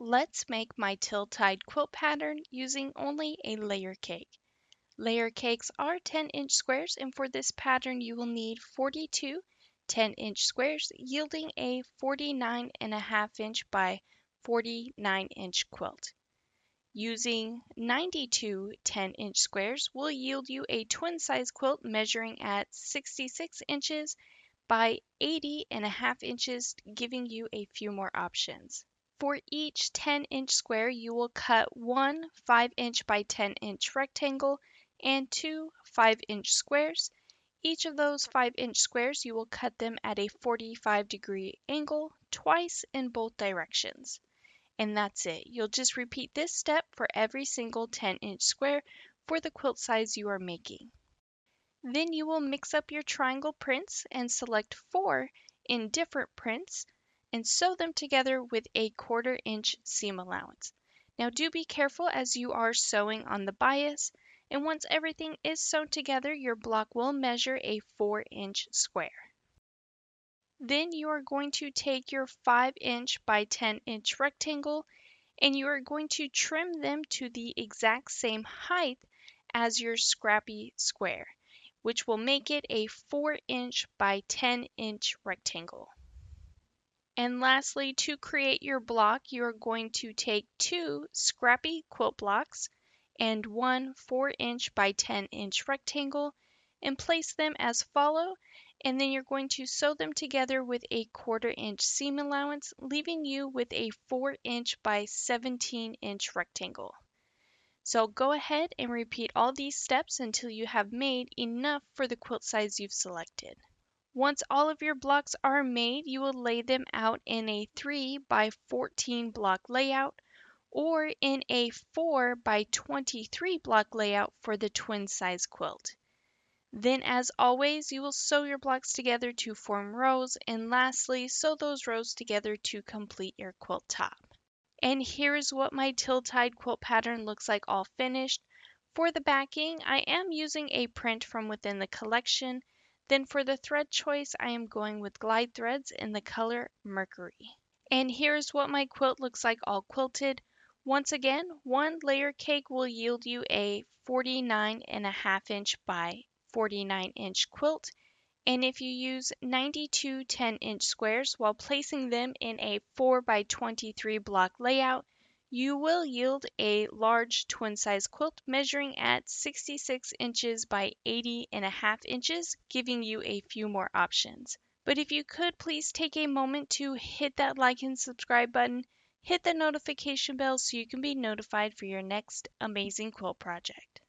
Let's make my tilt-tied quilt pattern using only a layer cake. Layer cakes are 10-inch squares, and for this pattern you will need 42 10-inch squares, yielding a 49.5-inch by 49-inch quilt. Using 92 10-inch squares will yield you a twin-size quilt measuring at 66 inches by 80.5 inches, giving you a few more options. For each 10-inch square, you will cut one 5-inch by 10-inch rectangle and two 5-inch squares. Each of those 5-inch squares, you will cut them at a 45-degree angle twice in both directions. And that's it. You'll just repeat this step for every single 10-inch square for the quilt size you are making. Then you will mix up your triangle prints and select 4 in different prints and sew them together with a 1/4-inch seam allowance. Now do be careful as you are sewing on the bias, and once everything is sewn together, your block will measure a 4-inch square. Then you are going to take your 5-inch by 10-inch rectangle and you are going to trim them to the exact same height as your Scrappy square, which will make it a 4-inch by 10-inch rectangle. And lastly, to create your block, you are going to take 2 Scrappy quilt blocks and one 4-inch by 10-inch rectangle and place them as follow, and then you're going to sew them together with a 1/4-inch seam allowance, leaving you with a 4-inch by 17-inch rectangle. So go ahead and repeat all these steps until you have made enough for the quilt size you've selected. Once all of your blocks are made, you will lay them out in a 3 by 14 block layout or in a 4 by 23 block layout for the twin size quilt. Then, as always, you will sew your blocks together to form rows, and lastly, sew those rows together to complete your quilt top. And here's what my tilt-tied quilt pattern looks like all finished. For the backing, I am using a print from within the collection. Then for the thread choice, I am going with glide threads in the color Mercury. And here's what my quilt looks like all quilted. Once again, one layer cake will yield you a 49.5-inch by 49-inch quilt, and if you use 92 10-inch squares while placing them in a 4 by 23 block layout, you will yield a large twin-size quilt measuring at 66 inches by 80.5 inches, giving you a few more options. But if you could please take a moment to hit that like and subscribe button, hit the notification bell so you can be notified for your next amazing quilt project.